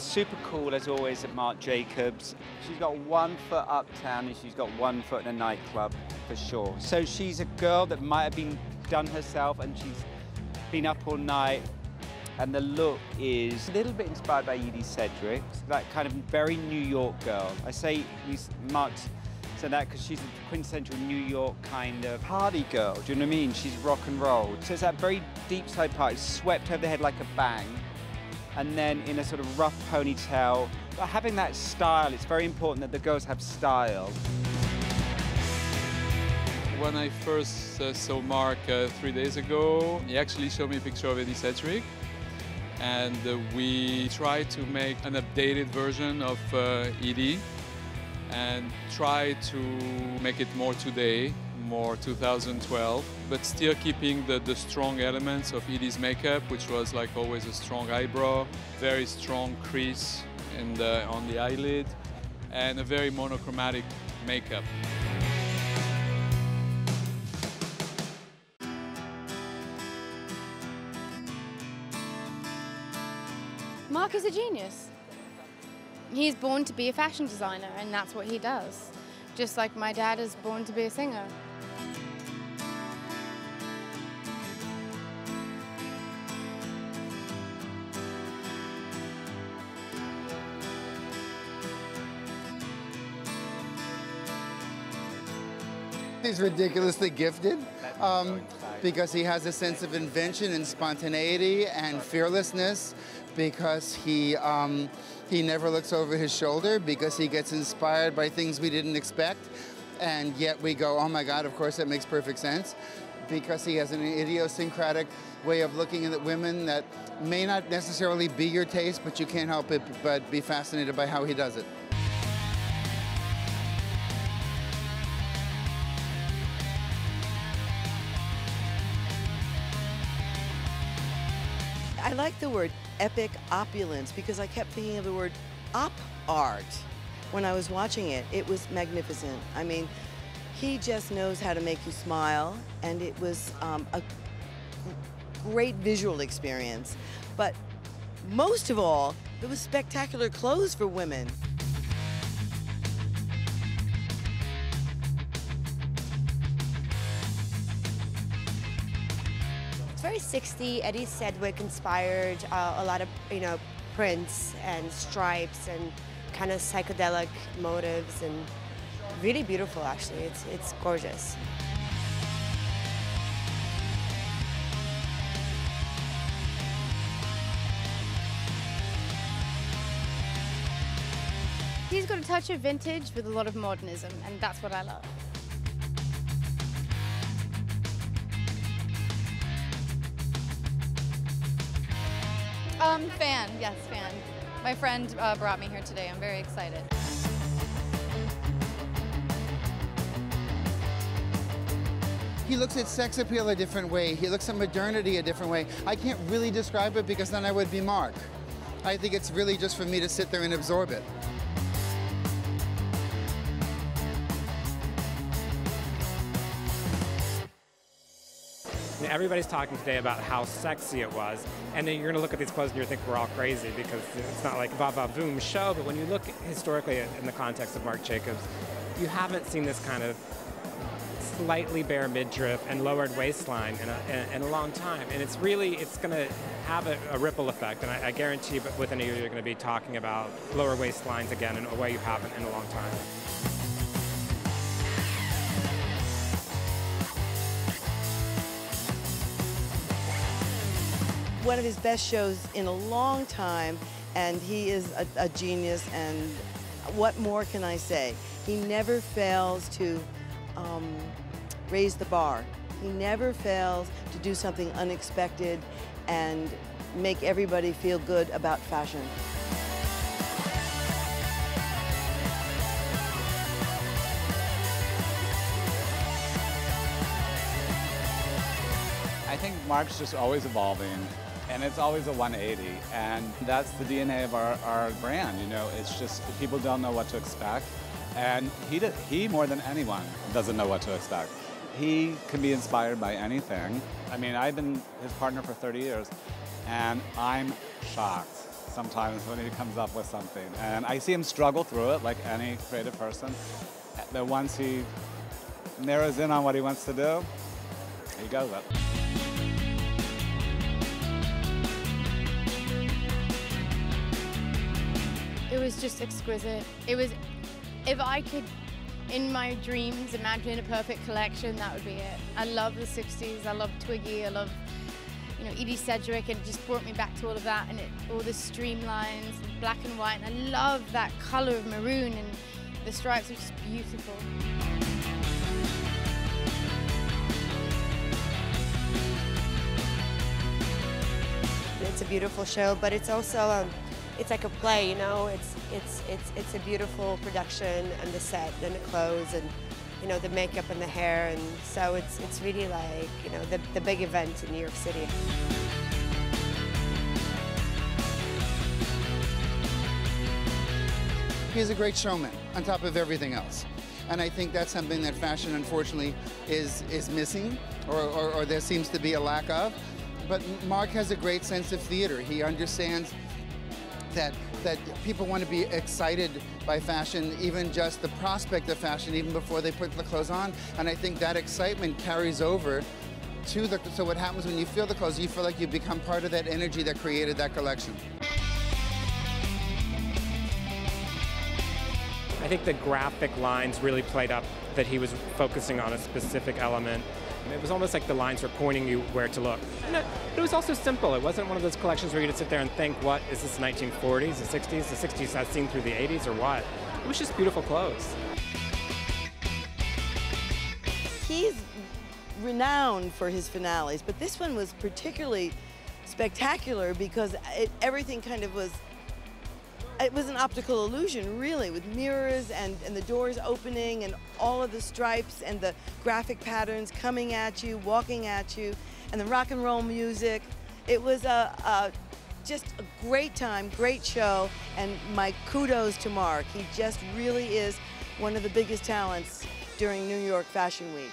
super cool as always at Marc Jacobs. She's got 1 foot uptown and she's got 1 foot in a nightclub for sure. So she's a girl that might have been done herself and she's been up all night. And the look is a little bit inspired by Edie Sedgwick, that kind of very New York girl. I say Marc said that because she's a quintessential New York kind of party girl, do you know what I mean? She's rock and roll. So it's that very deep side part, it's swept over the head like a bang, and then in a sort of rough ponytail. But having that style, it's very important that the girls have style. When I first saw Marc 3 days ago, he actually showed me a picture of Edie Sedgwick. And we tried to make an updated version of Edie and try to make it more today, more 2012, but still keeping the strong elements of Edie's makeup, which was like always a strong eyebrow, very strong crease on the eyelid, and a very monochromatic makeup. Marc is a genius. He's born to be a fashion designer, and that's what he does. Just like my dad is born to be a singer. He's ridiculously gifted because he has a sense of invention and spontaneity and fearlessness, because he never looks over his shoulder, because he gets inspired by things we didn't expect, and yet we go, oh my God, of course that makes perfect sense, because he has an idiosyncratic way of looking at women that may not necessarily be your taste, but you can't help it but be fascinated by how he does it. I like the word epic opulence because I kept thinking of the word op art when I was watching it. It was magnificent. I mean, he just knows how to make you smile, and it was a great visual experience. But most of all, it was spectacular clothes for women. Very 60s, Edie Sedgwick inspired, a lot of, prints and stripes and kind of psychedelic motives, and really beautiful actually. It's gorgeous. He's got a touch of vintage with a lot of modernism, and that's what I love. Fan, yes, fan. My friend brought me here today. I'm very excited. He looks at sex appeal a different way. He looks at modernity a different way. I can't really describe it because then I would be Marc. I think it's really just for me to sit there and absorb it. Everybody's talking today about how sexy it was, and then you're going to look at these clothes and you're thinking we're all crazy because it's not like va-va-voom show, but when you look historically in the context of Marc Jacobs, you haven't seen this kind of slightly bare midriff and lowered waistline in a long time, and it's going to have a ripple effect, and I guarantee within a year you're going to be talking about lower waistlines again in a way you haven't in a long time. One of his best shows in a long time, and he is a genius, and what more can I say? He never fails to raise the bar. He never fails to do something unexpected and make everybody feel good about fashion. I think Marc's just always evolving, and it's always a 180, and that's the DNA of our brand, it's just people don't know what to expect, and he more than anyone doesn't know what to expect. He can be inspired by anything. I mean, I've been his partner for 30 years, and I'm shocked. sometimes when he comes up with something. And I see him struggle through it like any creative person. But once he narrows in on what he wants to do, he goes it. It was just exquisite. It was, if I could, in my dreams, imagine a perfect collection, that would be it. I love the 60s, I love Twiggy, I love, Edie Sedgwick, and it just brought me back to all of that, and all the streamlines, black and white, and I love that color of maroon, and the stripes are just beautiful. It's a beautiful show, but it's also it's like a play, It's a beautiful production, and the set and the clothes and the makeup and the hair, and so it's really like the big event in New York City. He's a great showman on top of everything else. And I think that's something that fashion, unfortunately, is missing, or there seems to be a lack of. But Marc has a great sense of theater. He understands that people want to be excited by fashion, even just the prospect of fashion, even before they put the clothes on. And I think that excitement carries over to so what happens when you feel the clothes, you feel like you become part of that energy that created that collection. I think the graphic lines really played up that he was focusing on a specific element. It was almost like the lines were pointing you where to look. And it was also simple. It wasn't one of those collections where you could sit there and think, what, is this 1940s, the 60s? The 60s as seen through the 80s, or what? It was just beautiful clothes. He's renowned for his finales, but this one was particularly spectacular because everything kind of was, it was an optical illusion, really, with mirrors and the doors opening and all of the stripes and the graphic patterns coming at you, walking at you, and the rock and roll music. It was just a great time, great show, and my kudos to Marc. He just really is one of the biggest talents during New York Fashion Week.